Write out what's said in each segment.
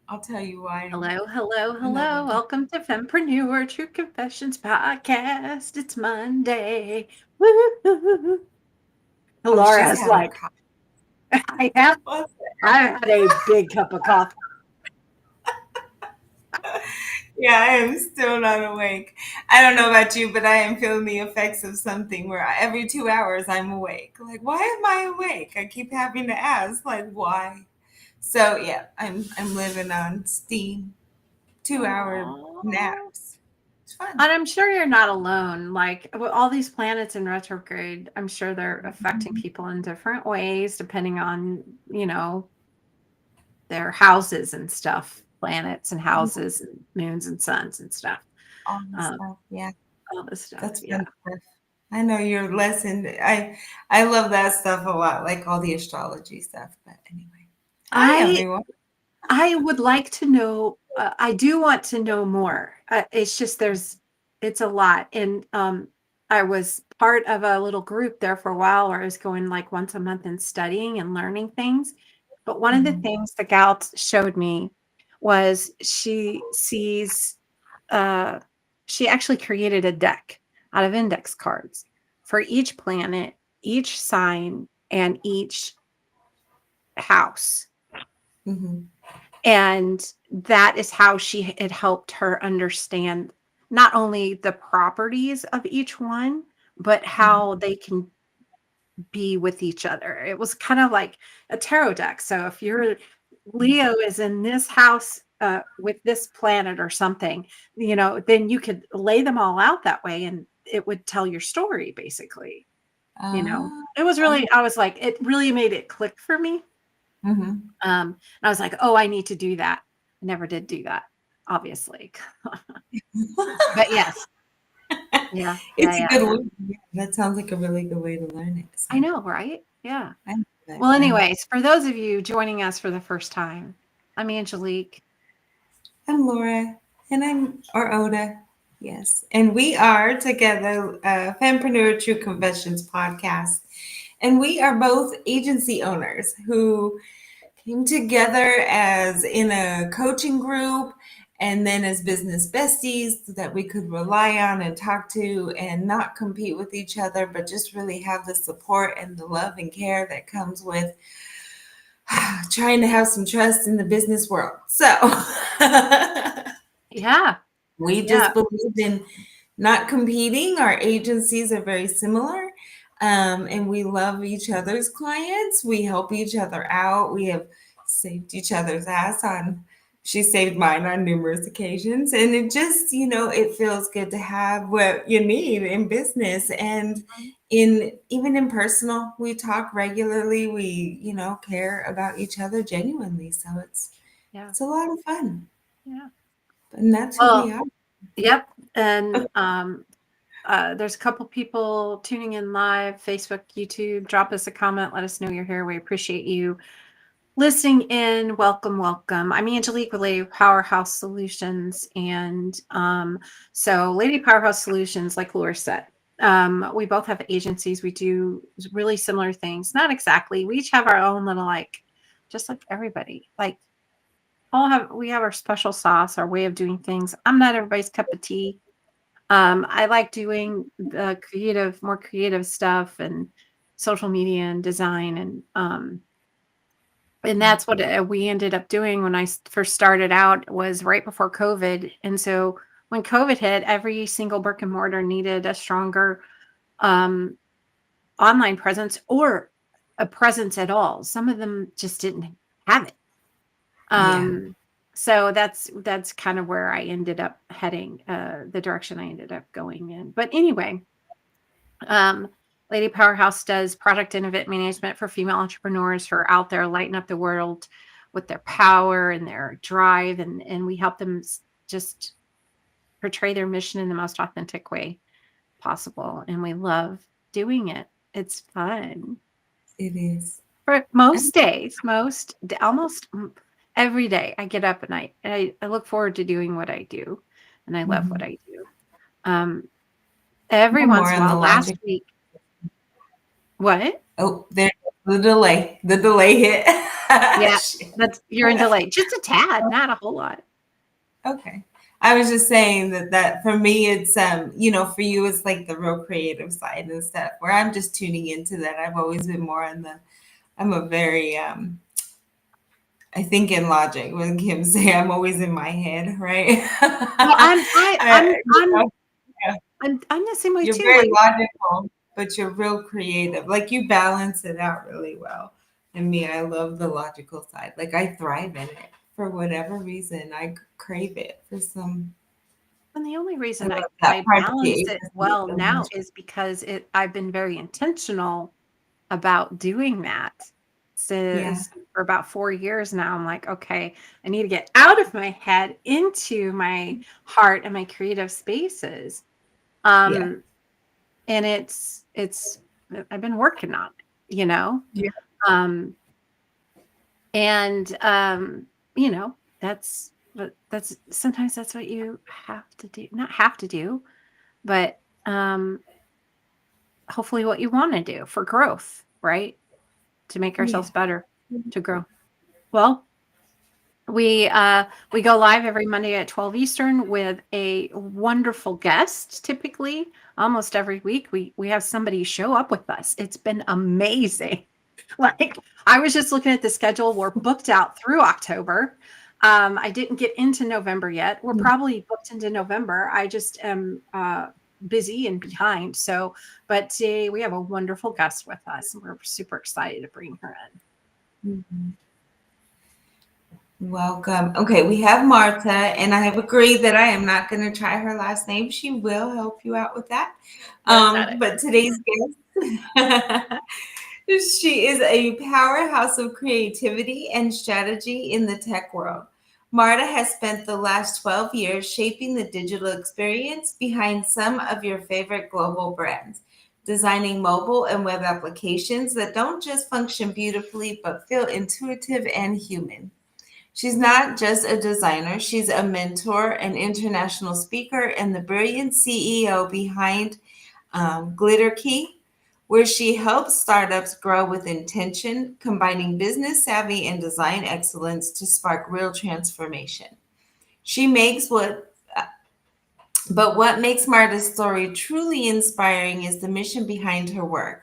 I'll tell you why Hello, hello, another hello. time. Welcome to Fempreneur True Confessions Podcast. It's Monday. Woo! Oh, she's Laura's having like, coffee. I have What's I had a big cup of coffee. Yeah, I am still not awake. I don't know about you, but I am feeling the effects of something where every 2 hours I'm awake. Like, why am I awake? I keep having to ask, like, why? So yeah, I'm living on steam. 2 hour Aww. naps. It's fun. And I'm sure you're not alone. Like with all these planets in retrograde, I'm sure they're affecting people in different ways, depending on, you know, their houses and stuff, planets and houses and moons and suns and stuff. All this Um, stuff. Yeah, all this stuff. that's Yeah. fun stuff. I know your lesson. I love that stuff a lot, like all the astrology stuff. But anyway, hi I everyone. I would like to know. I do want to know more. It's just it's a lot, and I was part of a little group there for a while, where I was going like once a month and studying and learning things. But one of the Mhm. things the gal showed me was uh, she actually created a deck out of index cards for each planet, each sign, and each house. Mhm. And that is how it helped her understand not only the properties of each one, but Mhm. how they can be with each other. It was kind of like a tarot deck. So if your Leo is in this house with this planet or something, then you could lay them all out that way and it would tell your story basically. Ah. It was really, I was like, it really made it click for me. Mhm. And I was like, "Oh, I need to do that." I never did do that, obviously. But yes. Yeah, yeah, It's a yeah, good yeah. way. Yeah, that sounds like a really good way to learn it. So I know, right? Yeah. I love it. Well, Yeah. anyways, for those of you joining us for the first time, I'm Angelique. I'm Laura, and I'm or Oda. Yes, and we are together, Fempreneur True Confessions podcast, and we are both agency owners who came together as in a coaching group and then as business besties so that we could rely on and talk to and not compete with each other, but just really have the support and the love and care that comes with trying to have some trust in the business world. So Yeah, we yeah, just believe in not competing. Our agencies are very similar. And we love each other's clients. We help each other out. We have saved each other's ass on, she saved mine on numerous occasions. And it just, it feels good to have what you need in business and mhm, in even in personal. We talk regularly. We, care about each other genuinely. So yeah, it's a lot of fun. yeah. And that's who we Well, are. yep, and, there's a couple people tuning in live, Facebook, YouTube. Drop us a comment, let us know you're here. We appreciate you listening in. Welcome, welcome. I'm Angelique with Lady Powerhouse Solutions. And so, Lady Powerhouse Solutions, like Laura said, we both have agencies. We do really similar things. Not exactly. We each have our own little, like, just like everybody. Like, we have our special sauce, our way of doing things. I'm not everybody's cup of tea. I like doing the more creative stuff and social media and design and that's what, we ended up doing when first started out was right before COVID, and so when COVID hit, every single brick and mortar needed a stronger, um, online presence or a presence at all. Some of them just didn't have it. Yeah. Um, so that's kind of where I ended up heading, the direction I ended up going in. But anyway, um, Lady Powerhouse does product innovate management for female entrepreneurs who are out there lighting up the world with their power and their drive, and we help them just portray their mission in the most authentic way possible. And we love doing it. It's fun It is. for most days, almost every day. I get up and I look forward to doing what I do, and I love what Mhm. I do. Um, every I'm more once in a on the while, last logic. week, what? Oh, there. The delay hit. Yeah, Shit. you're in delay. Just a tad, not a whole lot. Okay. I was just saying that for me it's for you it's like the real creative side and stuff where I'm just tuning into that. I've always been more on the I'm a very I think in logic when Kim say I'm always in my head, right? Well, You know, yeah. I'm the same way You're too. very Like, logical, but you're real creative. Like you balance it out really well. And me, I love the logical side. Like I thrive in it for whatever reason. I crave it for some. and the only I reason love I that I part of the balance it agency well so now much. is because I've been very intentional about doing that Yeah, since for about 4 years now. I'm like, okay, I need to get out of my head into my heart and my creative spaces. yeah, Um, and it's I've been working on it, you know. yeah, Um, and that's sometimes that's what you have to do, not have to do, but hopefully what you want to do for growth, right? To make yeah. ourselves better, to grow. Well, we go live every Monday at 12 Eastern with a wonderful guest. Typically, almost every week, we have somebody show up with us. It's been amazing. Like, I was just looking at the schedule. We're booked out through October. I didn't get into November yet. We're probably booked into November. I just am busy and behind. So, but today we have a wonderful guest with us, and we're super excited to bring her in. Mhm. Welcome. Okay, we have Marta, and I have agreed that I am not going to try her last name. She will help you out with that. Mielcarek. But today's guest, she is a powerhouse of creativity and strategy in the tech world. Marta has spent the last 12 years shaping the digital experience behind some of your favorite global brands, designing mobile and web applications that don't just function beautifully but feel intuitive and human. She's not just a designer, she's a mentor, an international speaker, and the brilliant CEO behind Glitter Key, where she helps startups grow with intention, combining business savvy and design excellence to spark real transformation. She makes what makes Marta's story truly inspiring is the mission behind her work.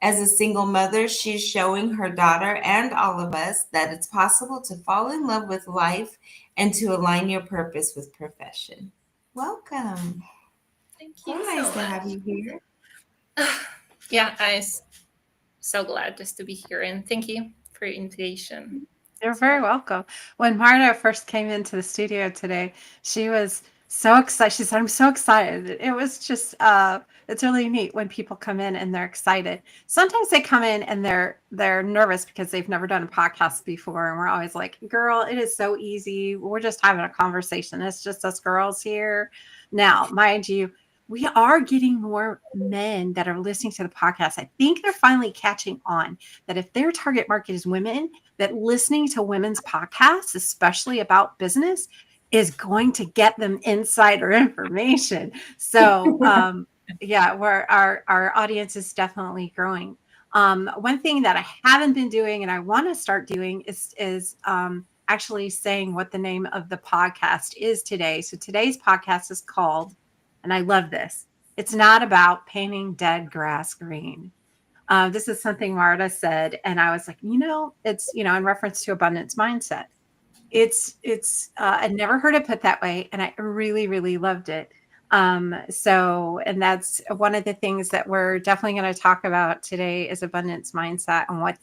As a single mother, she's showing her daughter and all of us that it's possible to fall in love with life and to align your purpose with profession. Welcome. Thank So you nice so to have much. you here. Yeah, so glad just to be here and thank you for your invitation. You're very welcome. When Marta first came into the studio today, she was so excited. She said, I'm so excited. It was just it's really neat when people come in and they're excited. Sometimes they come in and they're nervous because they've never done a podcast before. And we're always like, girl, it is so easy. We're just having a conversation. It's just us girls here. Now, mind you, we are getting more men that are listening to the podcast. I think they're finally catching on that if their target market is women, that listening to women's podcasts, especially about business, is going to get them insider information. So, yeah, our audience is definitely growing. One thing that I haven't been doing and I want to start doing is actually saying what the name of the podcast is today. So today's podcast is called, and I love this. It's not about painting dead grass green. This is something Marta said, and I was like, it's in reference to abundance mindset. I'd never heard it put that way, and I really, really loved it. And that's one of the things that we're definitely going to talk about today is abundance mindset and what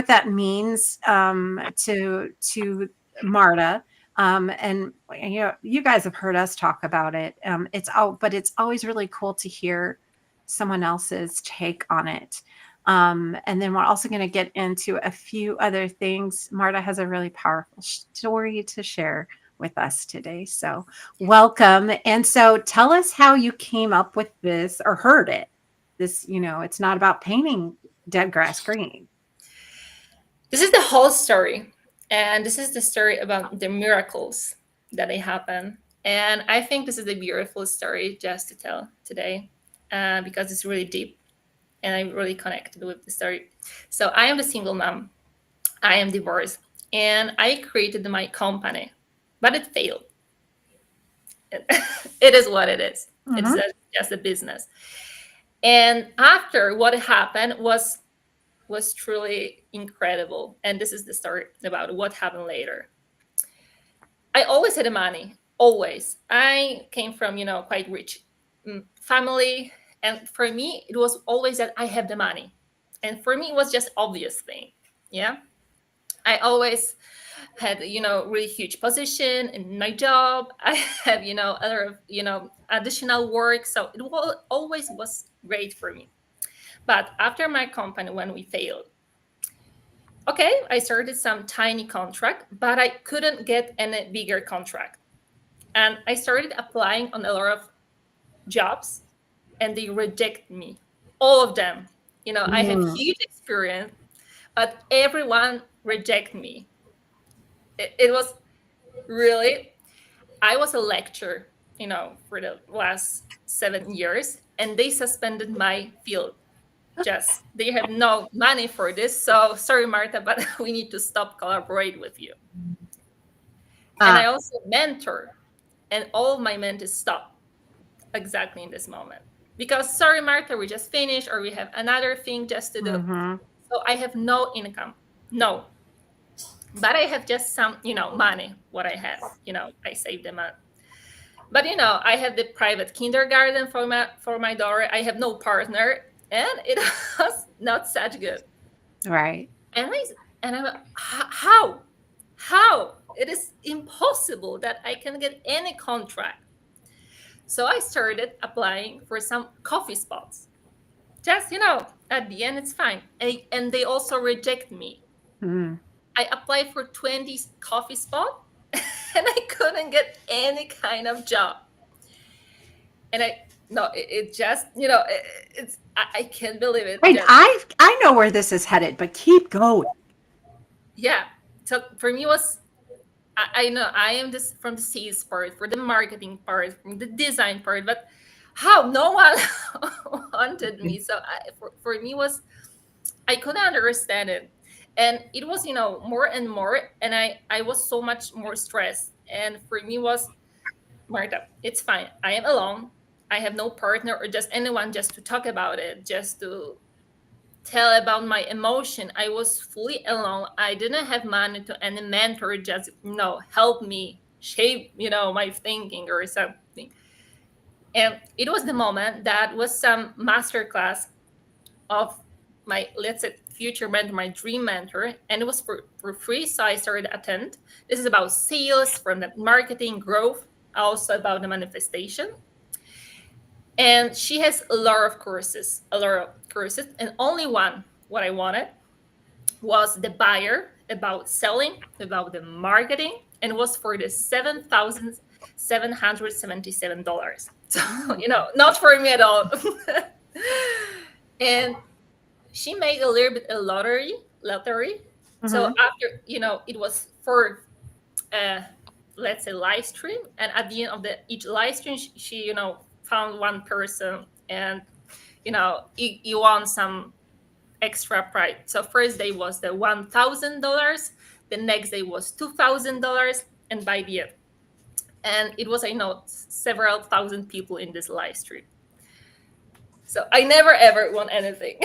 that means to Marta. And you guys have heard us talk about it. But it's always really cool to hear someone else's take on it. And then we're also going to get into a few other things. Marta has a really powerful story to share with us today. So welcome. And so tell us how you came up with this or heard it. This, it's not about painting dead grass green. This is the whole story. And this is the story about the miracles that they happen. And I think this is a beautiful story just to tell today because it's really deep and I really connected with the story. So I am the single mom. I am divorced, and I created my company, but it failed. It is what it is. It's Mhm. just a business. And after, what happened was truly incredible. And this is the story about what happened later. I always had the money, always. I came from, quite rich family. And for me, it was always that I have the money. And for me, it was just obvious thing. Yeah. I always had, really huge position in my job. I had, other, additional work. So it always was great for me. But after my company, when we failed, okay, I started some tiny contract, but I couldn't get any bigger contract. And I started applying on a lot of jobs, and they reject me, all of them. I have Mm. huge experience, but everyone reject me. It was really, I was a lecturer, for the last 7 years, and they suspended my field. Just they have no money for this. So sorry, Marta, but we need to stop collaborate with you. And I Ah. also mentor, and all of my mentees stop exactly in this moment. Because sorry, Marta, we just finished, or we have another thing just to do. Mhm. So I have no income. No. But I have just some, money, what I have. I saved them up. But I have the private kindergarten for my daughter. I have no partner, and it was not such good. Right. And I'm like, how it is impossible that I can get any contract. So I started applying for some coffee spots. Just at the end it's fine. And they also reject me. Mm. I applied for 20 coffee spots, and I couldn't get any kind of job. And it just it's I can't believe it. Right. Just I know where this is headed, but keep going. yeah. So for me, was I know I am this from the sales part, for the marketing part, from the design part, but how no one wanted me. So for me was, I couldn't understand it, and it was more and more, and I was so much more stressed. And for me was, Marta, it's fine. I am alone. I have no partner or just anyone just to talk about it, just to tell about my emotion. I was fully alone. I didn't have money to any mentor just help me shape my thinking or something. And it was the moment that was some masterclass of my, let's say, future mentor, my dream mentor, and it was for free. So I started to attend. This is about sales, from the marketing growth, also about the manifestation. And she has a lot of courses, and only one what I wanted was the buyer, about selling, about the marketing, and it was for the $7,777. So not for me at all. And she made a little bit a lottery. So Mhm. after it was for let's say live stream, and at the end of each live stream, she found one person, and you won some extra prize. So first day was the $1,000, the next day was $2,000, and by the end, and it was several thousand people in this live stream. So I never ever won anything.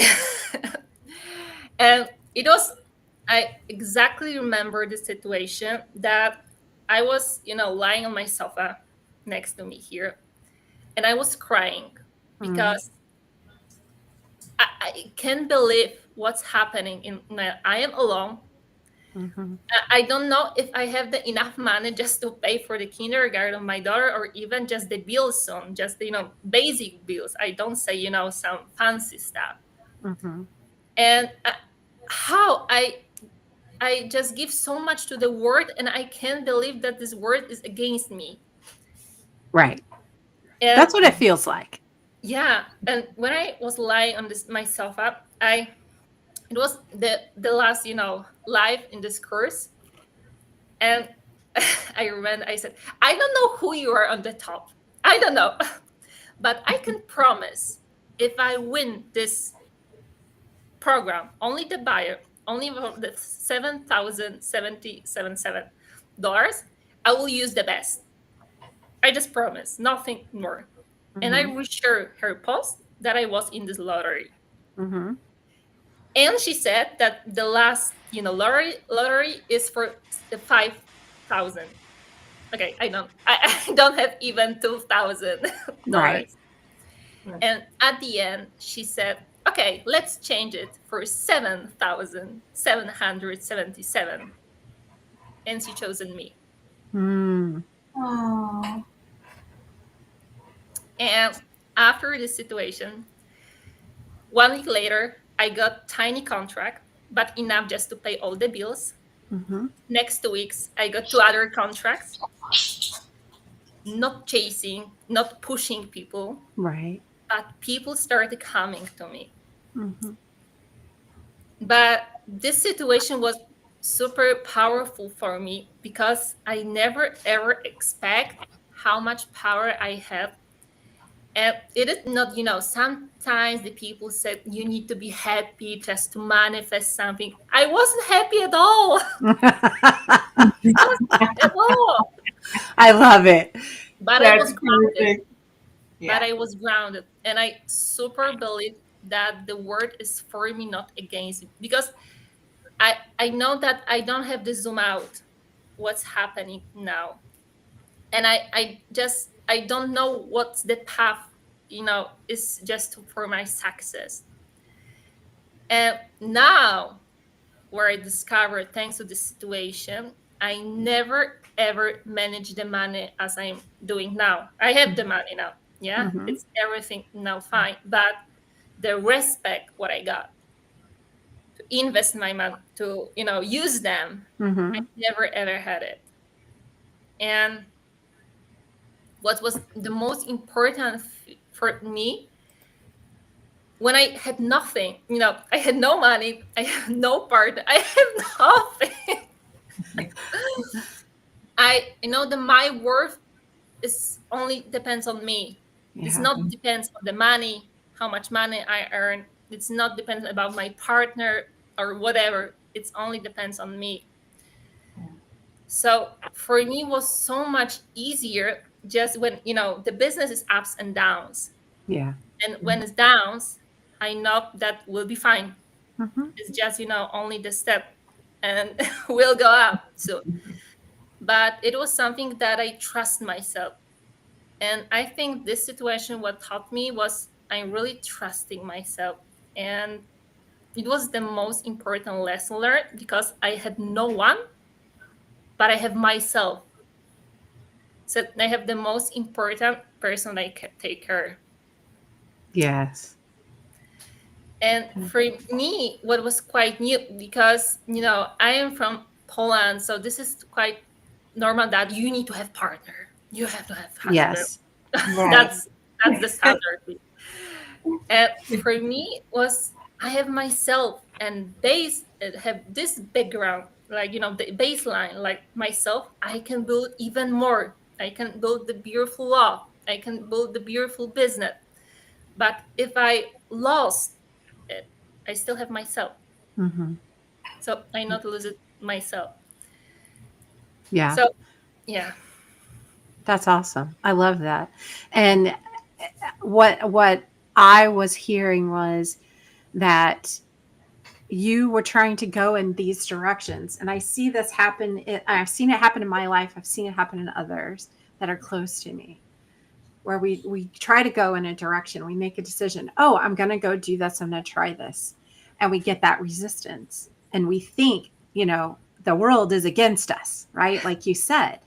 And it was, I exactly remember the situation that I was lying on my sofa next to me here, and I was crying Mhm. because I can't believe what's happening in my, I am alone. Mhm. I don't know if I have the enough money just to pay for the kindergarten of my daughter, or even just the bills on just basic bills. I don't say some fancy stuff. Mhm. And how I just give so much to the word, and I can't believe that this word is against me. Right. And That's what it feels like. yeah, and when I was lying on this my sofa, it was the last live in this course, and I remember I said, I don't know who you are on the top. I don't know. But I can promise, if I win this program, only the buyer, only the $7,077, I will use the best. I just promise, nothing more. And I Mm-hmm. reshared her post that I was in this lottery. Mm-hmm. And she said that the last, lottery is for the 5,000. Okay, I don't have even $2,000. Right. And at the end, she said, okay, let's change it for 7,777. And she chosen me. Mm. Oh. And after this situation, 1 week later, I got tiny contract, but enough just to pay all the bills. Mm-hmm. Next 2 weeks, I got two other contracts, not chasing, not pushing people, Right. but people started coming to me. Mm-hmm. But this situation was super powerful for me because I never ever expect how much power I have. And it is not, sometimes the people said you need to be happy just to manifest something. I wasn't happy at all. I was at all. I love it. But I That's was grounded. perfect. But Yeah. I was grounded. And I super believe that the word is for me, not against me. Because I know that I don't have to zoom out what's happening now. And I don't know what's the path, is just for my success. And now where I discovered, thanks to the situation, I never ever manage the money as I'm doing now. I have the money now. Yeah, Mm-hmm. it's everything now fine. But the respect what I got to invest my money to, use them, I Mm-hmm. never ever had it. And what was the most important for me, when I had nothing, I had no money, I had no partner, I have nothing. I know that my worth is only depends on me. It's Yeah. not depends on the money, how much money I earn. It's not depends about my partner or whatever. It's only depends on me. So for me, it was so much easier just when the business is ups and downs, Yeah. and when it's downs, I know that will be fine. Mm-hmm. It's just only the step, and we'll go up. So, but it was something that I trust myself. And I think this situation, what taught me was I'm really trusting myself. And it was the most important lesson learned because I had no one, but I have myself. So I have the most important person I can take care. Yes. And for me, what was quite new, because, I am from Poland. So this is quite normal that you need to have partner. You have to have husband. Yes. Right. That's the standard. And for me was I have myself and base have this background, like the baseline, like myself. I can build even more. I can build the beautiful law. I can build the beautiful business. But if I lost it, I still have myself. Mm-hmm. So I not lose it myself. Yeah. So yeah, That's awesome. I love that. And what I was hearing was that you were trying to go in these directions, and I see this happen. I've seen it happen in my life. I've seen it happen in others that are close to me, where we try to go in a direction. We make a decision. Oh, I'm going to go do this. I'm going to try this, and we get that resistance, and we think, the world is against us, right? Like you said,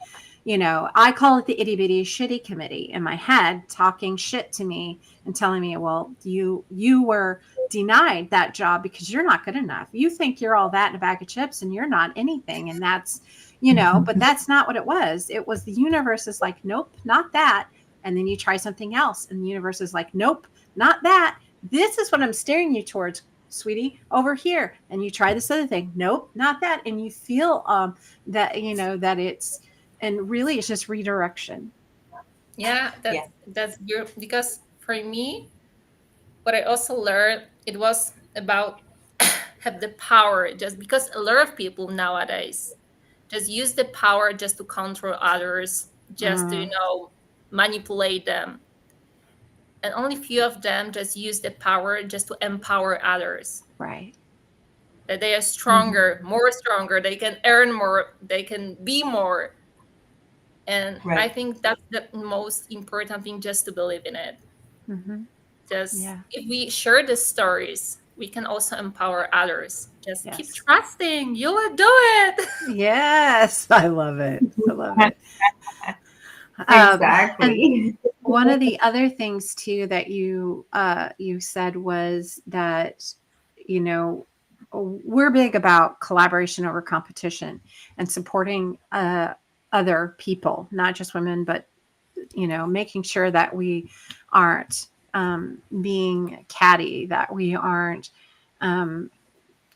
I call it the itty bitty shitty committee in my head, talking shit to me and telling me, well, you were denied that job because you're not good enough. You think you're all that in a bag of chips and you're not anything. And that's, but that's not what it was. It was the universe is like, nope, not that. And then you try something else and the universe is like, nope, not that. This is what I'm steering you towards, sweetie, over here. And you try this other thing. Nope, not that. And you feel that, that it's, and really it's just redirection. yeah, Yeah. that's your, because for me, what I also learned, it was about have the power, just because a lot of people nowadays just use the power just to control others, just to, manipulate them. And only few of them just use the power just to empower others. Right. That they are Mhm. stronger, more stronger, they can earn more, they can be more. And I Right. think that's the most important thing, just to believe in it. Mm-hmm. Just Yeah. if we share the stories, we can also empower others. Just keep Yes. trusting, you will do it. Yes. I love it. I love it. And Exactly. one of the other things too that you said was that, you know, we're big about collaboration over competition and supporting other people, not just women, but making sure that we aren't being catty, that we aren't um,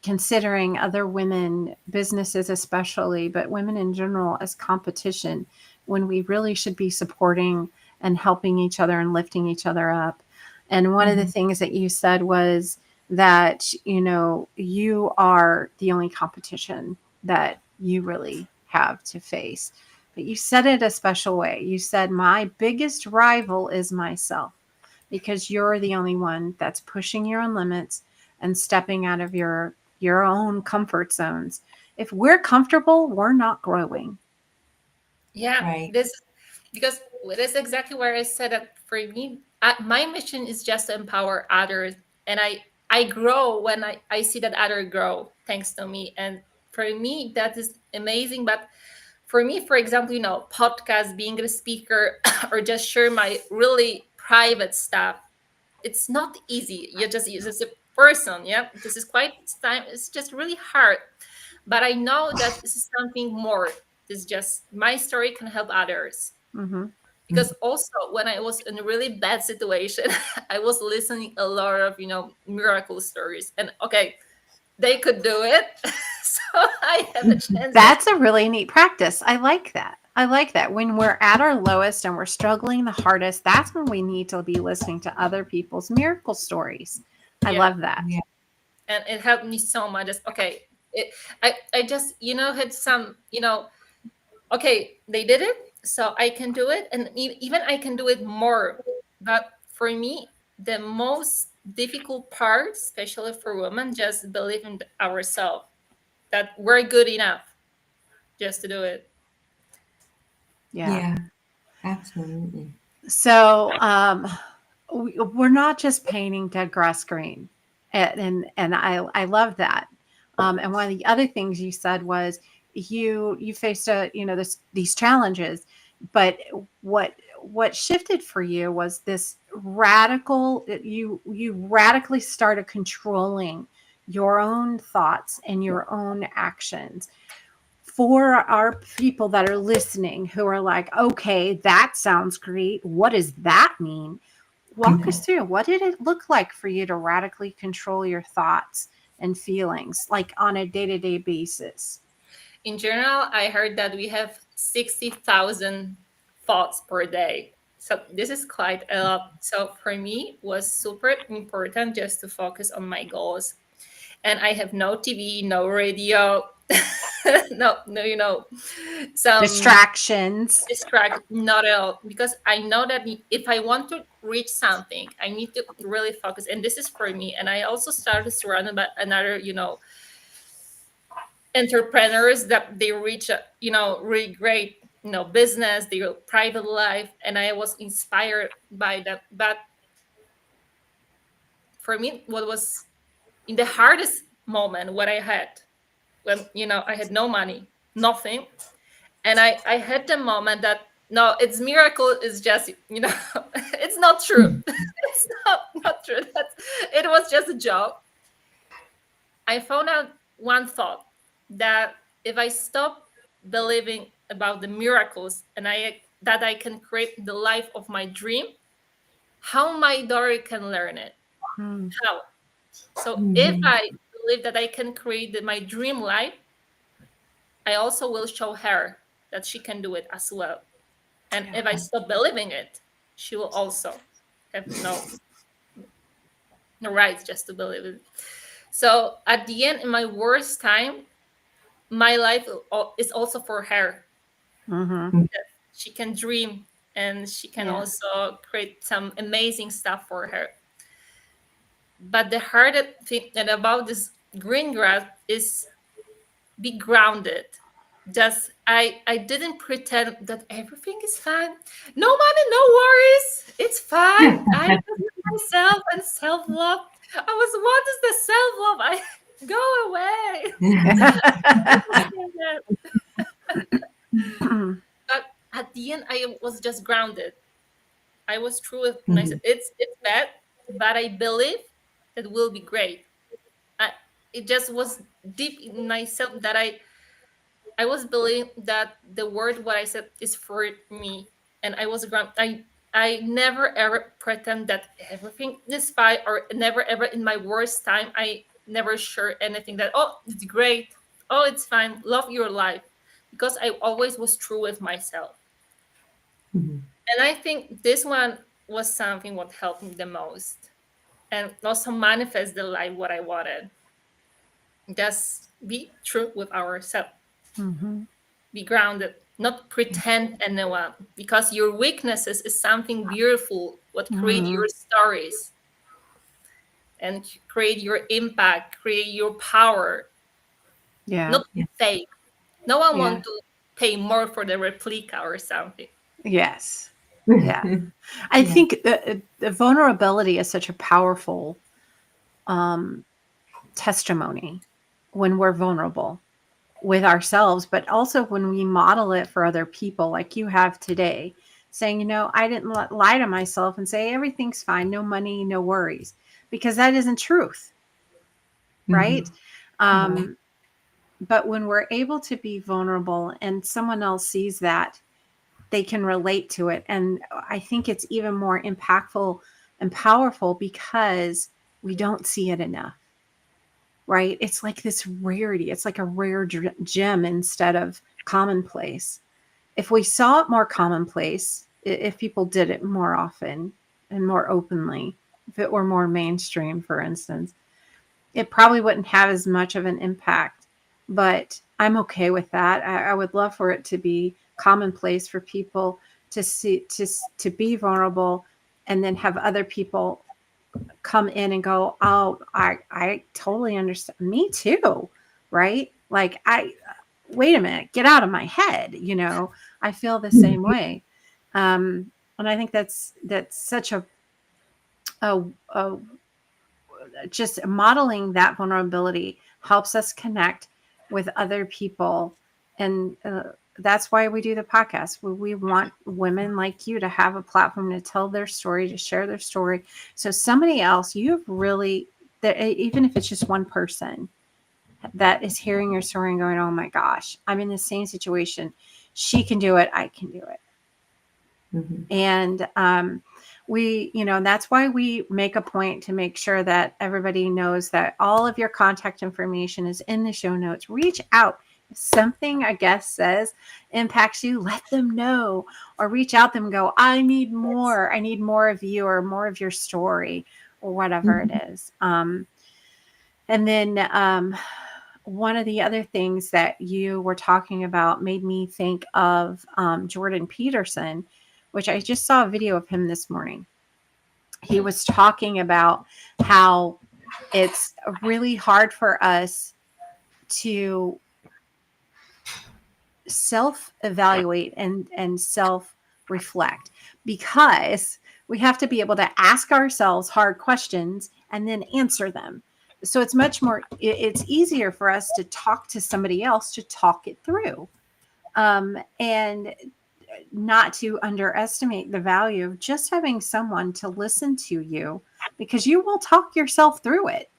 considering other women, businesses especially, but women in general, as competition, when we really should be supporting and helping each other and lifting each other up. And one of the Mhm. things that you said was that, you are the only competition that you really have to face. But you said it a special way. You said, my biggest rival is myself, because you're the only one that's pushing your own limits and stepping out of your own comfort zones. If we're comfortable, we're not growing. Yeah, Right. this, because that's exactly where I said that for me, my mission is just to empower others. And I grow when I see that others grow thanks to me. And for me, that is amazing. But for me, for example, podcast, being a speaker, or just share my really private stuff, it's not easy. You're just a person. Yeah, this is quite time. It's just really hard. But I know that this is something more. This is just my story can help others. Mm-hmm. Because also when I was in a really bad situation, I was listening a lot of miracle stories, and okay, they could do it, so I have a chance. Just That's a really neat practice. I like that. I like that. When we're at our lowest and we're struggling the hardest, that's when we need to be listening to other people's miracle stories. I yeah, love that. Yeah. and it helped me so much. Just okay, I just had some okay, they did it, so I can do it, and even I can do it more. But for me, the most difficult part, especially for women, just believe in ourselves, that we're good enough just to do it. Yeah. Yeah. Absolutely. So we're not just painting dead grass green, and I love that. And one of the other things you said was you faced these challenges, but what shifted for you was this radical. You radically started controlling your own thoughts and your own actions. For our people that are listening who are like, okay, that sounds great. What does that mean? Walk us through, what did it look like for you to radically control your thoughts and feelings, like on a day-to-day basis? In general, I heard that we have 60,000 thoughts per day. So this is quite a lot. So for me, was super important just to focus on my goals. And I have no TV, no radio, no, some Distractions. distract, not at all. Because I know that if I want to reach something, I need to really focus. And this is for me. And I also started surrounded by another, entrepreneurs that they reach really great business, their private life, and I was inspired by that. But for me, what was in the hardest moment, what I had, when I had no money, nothing, and I had the moment that no, it's miracle is just it's not true. It's not true. It was just a joke. I found out one thought, that if I stop believing about the miracles, and I can create the life of my dream, how my daughter can learn it? Hmm. How? So if Mhm. I believe that I can create my dream life, I also will show her that she can do it as well. And Yeah. if I stop believing it, she will also have no right just to believe it. So at the end, in my worst time, my life is also for her. Mm-hmm. She can dream, and she can Yeah. also create some amazing stuff for her. But the hardest thing about this green grass is be grounded. Just I didn't pretend that everything is fine. No money, no worries. It's fine. I love myself and self love. I was, what is the self love? I go away. But at the end, I was just grounded. I was true with myself. It's bad, but I believe it will be great. I, it just was deep in myself that I was believing that the word what I said is for me, and I was ground. I never ever pretend that everything is fine, or never ever in my worst time I never share anything that, oh, it's great, oh, it's fine, love your life, because I always was true with myself. And I think this one was something what helped me the most, and also manifest the life what I wanted. Just be true with ourselves, Mm-hmm. be grounded, not pretend anyone, because your weaknesses is something beautiful, what create Mm-hmm. your stories and create your impact, create your power, Yeah. not fake. No one Yeah. want to pay more for the replica or something. Yes. Yeah. I think the vulnerability is such a powerful um, testimony when we're vulnerable with ourselves, but also when we model it for other people, like you have today, saying, I didn't lie to myself and say everything's fine, no money, no worries, because that isn't truth, right? Um, but when we're able to be vulnerable and someone else sees that, they can relate to it. And I think it's even more impactful and powerful because we don't see it enough, right? It's like this rarity. It's like a rare gem instead of commonplace. If we saw it more commonplace, if people did it more often and more openly, if it were more mainstream, for instance, it probably wouldn't have as much of an impact. But I'm okay with that. I would love for it to be commonplace for people to see, to be vulnerable, and then have other people come in and go, oh, I totally understand. Me too. Right. Like, wait a minute, get out of my head. I feel the same way. And I think that's such a just modeling that vulnerability helps us connect with other people. And that's why we do the podcast. We want women like you to have a platform to tell their story, to share their story. So somebody else, you've really, that even if it's just one person that is hearing your story and going, oh my gosh, I'm in the same situation. She can do it. I can do it. And that's why we make a point to make sure that everybody knows that all of your contact information is in the show notes. Reach out. If something a guest says impacts you, let them know, or reach out to them and go, I need more. I need more of you, or more of your story, or whatever it is. And then one of the other things that you were talking about made me think of Jordan Peterson, which I just saw a video of him this morning. He was talking about how it's really hard for us to self-evaluate and self-reflect, because we have to be able to ask ourselves hard questions and then answer them. So it's easier for us to talk to somebody else to talk it through, and not to underestimate the value of just having someone to listen to you, because you will talk yourself through it.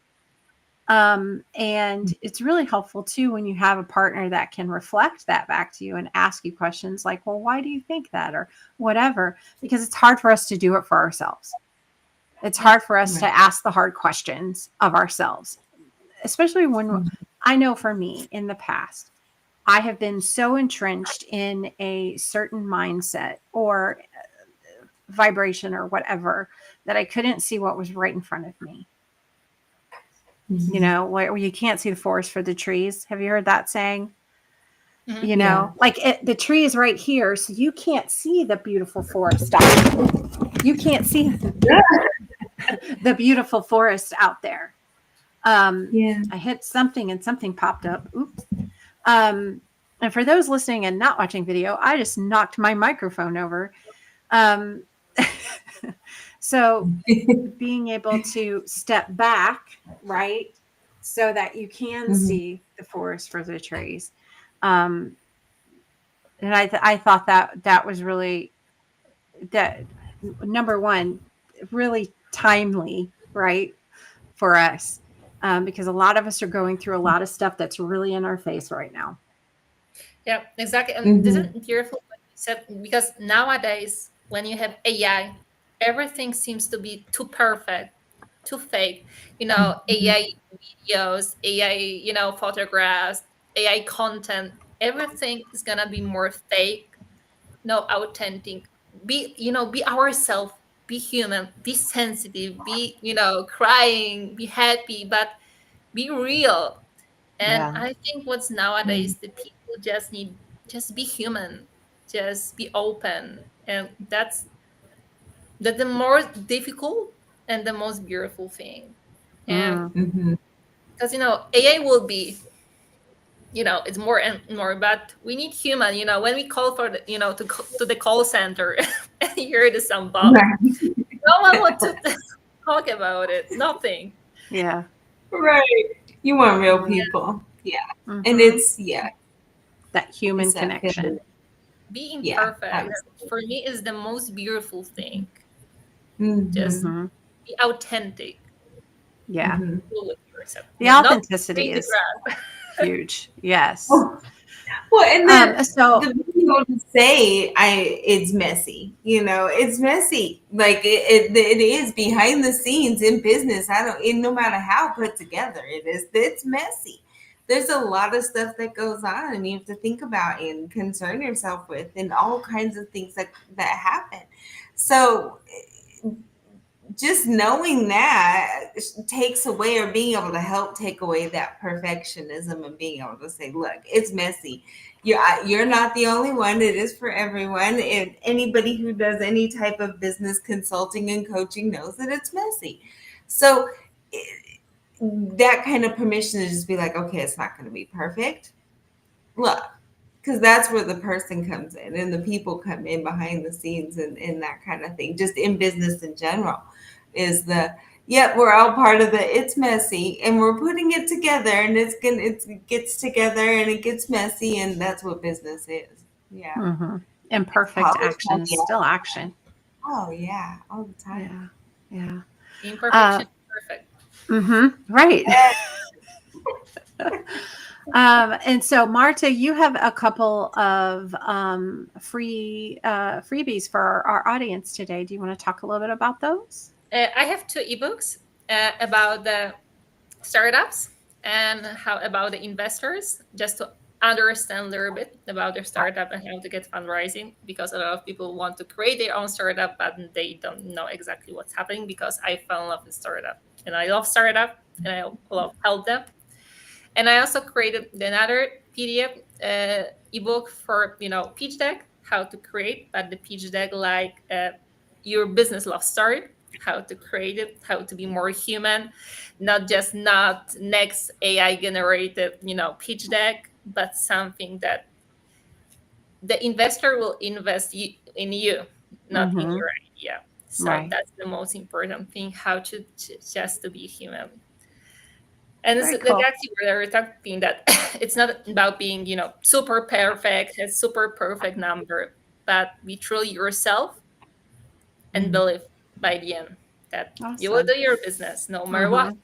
And it's really helpful too when you have a partner that can reflect that back to you and ask you questions like, well, why do you think that, or whatever, because it's hard for us to do it for ourselves. It's hard for us to ask the hard questions of ourselves, especially when I know for me in the past, I have been so entrenched in a certain mindset or vibration or whatever that I couldn't see what was right in front of me. you know, where you can't see the forest for the trees. Have you heard that saying? Mhm. You know, like the tree is right here, so you can't see the beautiful forest out. You can't see the beautiful forest out there. Yeah. I hit something and something popped up. Oops. And for those listening and not watching video, I just knocked my microphone over. Um, so being able to step back, right, so that you can see the forest for the trees. And I thought that was really that number one, really timely, right, for us, because a lot of us are going through a lot of stuff that's really in our face right now. Yeah, exactly. And this is beautiful what you said, because nowadays, when you have AI, everything seems to be too perfect, too fake. You know, AI videos, AI, photographs, AI content. Everything is gonna be more fake, no authentic. Be ourselves, be human, be sensitive, be, crying, be happy, but be real. And Yeah. I think what's nowadays, the people just need, just be human, just be open. And that's the more difficult and the most beautiful thing. And Mm. because, AI will be, it's more and more, but we need human, when we call for the, to the call center and hear the some bot, Right. no one wants to talk about it, nothing. Yeah. Right. You want real Yeah. people. Yeah. And Mhm. it's, That human it's that connection. feeling. Being Yeah. perfect for me is the most beautiful thing. Just Mm-hmm. Hmm. be authentic. Yeah. Mm-hmm. Deal with yourself. The Not authenticity crazy is grass. huge. Yes. Well, well, and So the being able to say it's messy. It's messy. Like it is behind the scenes in business. No matter how put together it is, it's messy. There's a lot of stuff that goes on, and you have to think about and concern yourself with, and all kinds of things that happen. So just knowing that takes away, or being able to help take away that perfectionism, and being able to say, look, it's messy. You're not the only one. It is for everyone. And anybody who does any type of business consulting and coaching knows that it's messy. So that kind of permission to just be like, okay, it's not going to be perfect. Look, because that's where the person comes in, and the people come in behind the scenes, and that kind of thing, just in business in general, is we're all part of it's messy, and we're putting it together, and it gets together, and it gets messy, and that's what business is. Yeah. imperfect action is still action. Oh yeah, all the time. Yeah. Yeah. Imperfection is perfect. Right. And so, Marta, you have a couple of free freebies for our audience today. Do you want to talk a little bit about those? I have 2 ebooks about the startups and how about the investors, just to understand a little bit about their startup and how to get fundraising, because a lot of people want to create their own startup, but they don't know exactly what's happening, because I fell in love with startup, and I love startup, and I love help them. And I also created another PDF ebook for, pitch deck, how to create, but the pitch deck like your business love story, how to create it, how to be more human, not next AI generated, pitch deck, but something that the investor will invest in you, not in Mm-hmm. your idea. So Right. that's the most important thing, how to just to be human. And Very that's cool. actually where we're talking that it's not about being, super perfect, a super perfect number, but be truly yourself and believe by the end that you will Awesome. do your business no matter Mm-hmm. what.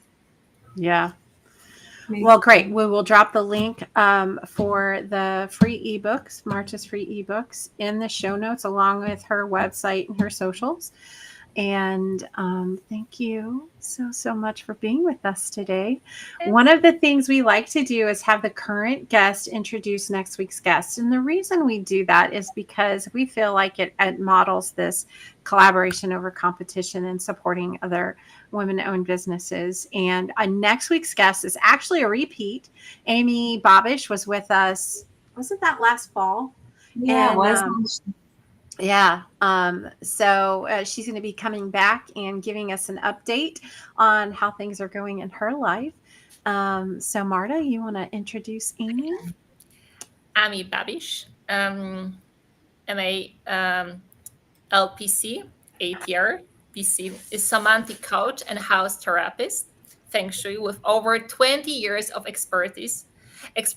Yeah. Well, great. We will drop the link for the free ebooks, Marta's free ebooks, in the show notes, along with her website and her socials. And thank you so much for being with us today. One of the things we like to do is have the current guest introduce next week's guest. And the reason we do that is because we feel like it models this collaboration over competition and supporting other women-owned businesses. And next week's guest is actually a repeat. Amy Bobish was with us, wasn't that last fall? Yeah, And, it was. yeah. So she's going to be coming back and giving us an update on how things are going in her life. So Marta, you want to introduce Amy? Amy Babish. I'm a LPC, 8-year PC, is semantic coach and house therapist, feng shui with over 20 years of expertise as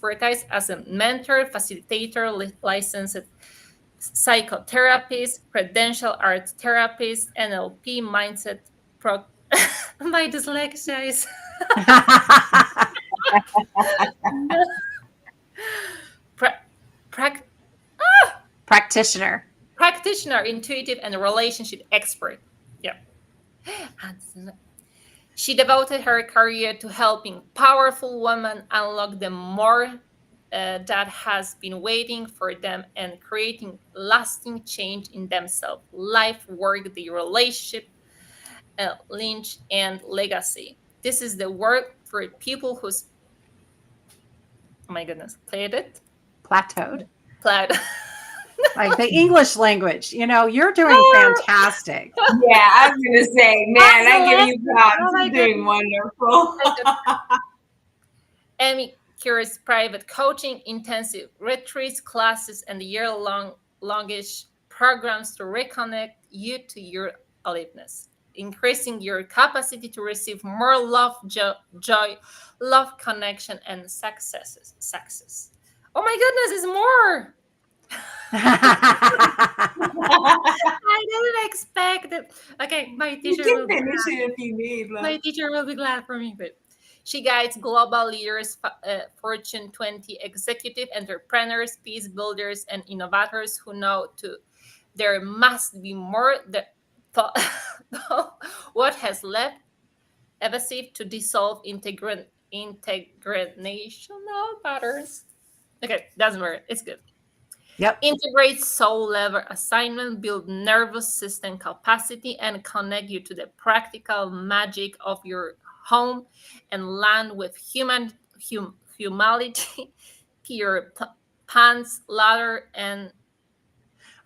a mentor, facilitator, licensed psychotherapist, credential art therapist, NLP mindset pro. My dyslexia is pra- prac- Practitioner. practitioner, intuitive, and relationship expert. Yeah. She devoted her career to helping powerful women unlock the more that has been waiting for them and creating lasting change in themselves, life, work, the relationship, lineage, and legacy. This is the work for people who's, oh my goodness, played it? Plateaued. Played. Like the English language. You're doing fantastic. Yeah, I was gonna say, man, I give you props. Oh my You're doing wonderful. Amy cures private coaching, intensive retreats, classes, and longish programs to reconnect you to your aliveness, increasing your capacity to receive more love, joy, love, connection, and success. Oh my goodness, it's more. I didn't expect it. Okay, my You teacher can will be finish it if you need. my teacher will be glad for me. But she guides global leaders, Fortune 20 executive entrepreneurs, peace builders, and innovators who know there must be more that what has left evasive to dissolve integrational patterns. Okay, doesn't work. It's good. Yep. Integrate soul level assignment, build nervous system capacity, and connect you to the practical magic of your home and land with humanity, pure pants, ladder, and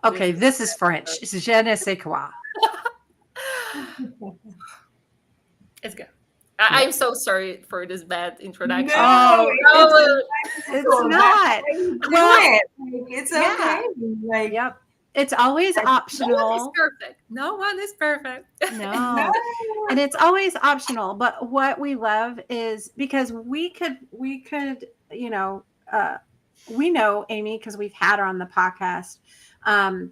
Okay, this is French. It's je ne sais quoi. It's good. I'm so sorry for this bad introduction. No, it's not. Well, it's okay. Yeah. Like, Yep. It's always optional. No one is perfect. No one is perfect. No. And it's always optional. But what we love is because we could, we know Amy because we've had her on the podcast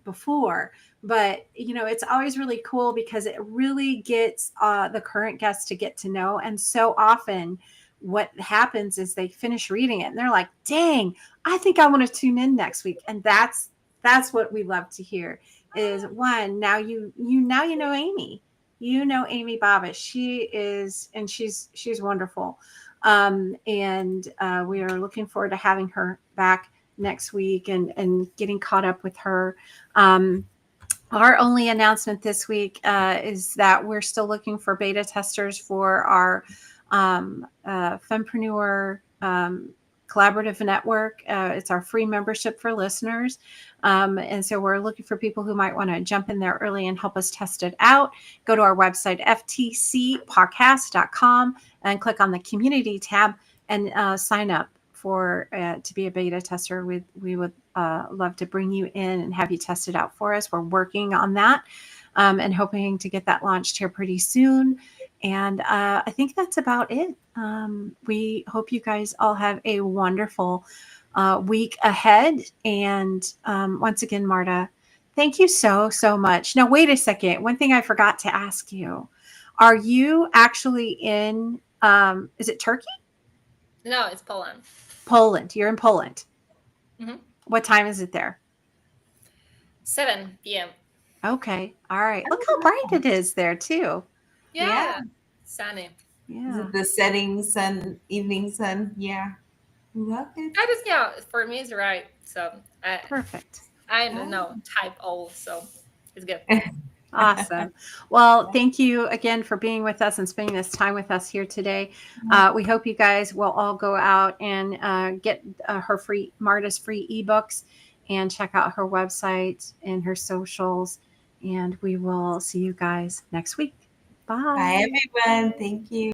before. But, it's always really cool because it really gets the current guests to get to know. And so often what happens is they finish reading it and they're like, dang, I think I want to tune in next week. And that's what we love to hear is one, now you know Amy. You know Amy Bobish. She is, and she's wonderful. And we are looking forward to having her back next week and getting caught up with her. Our only announcement this week is that we're still looking for beta testers for our Fempreneur collaborative network. It's our free membership for listeners. And so we're looking for people who might want to jump in there early and help us test it out. Go to our website, ftcpodcast.com, and click on the community tab and sign up for to be a beta tester. We would love to bring you in and have you test it out for us. We're working on that and hoping to get that launched here pretty soon. And I think that's about it. We hope you guys all have a wonderful week ahead. And once again, Marta, thank you so much. Now, wait a second. One thing I forgot to ask you. Are you actually in, is it Turkey? No, it's Poland. Poland. You're in Poland. Mm-hmm. What time is it there? 7 p.m. Okay. All right. Look how bright it is there too. Yeah. Sunny. Is Yeah. it the setting sun, evening sun? Yeah. Love it. That is, yeah, for me it's right. So Perfect. I don't know type O, so it's good. Awesome. Well, thank you again for being with us and spending this time with us here today. We hope you guys will all go out and get Marta's free ebooks and check out her website and her socials. And we will see you guys next week. Bye. Bye, everyone. Thank you.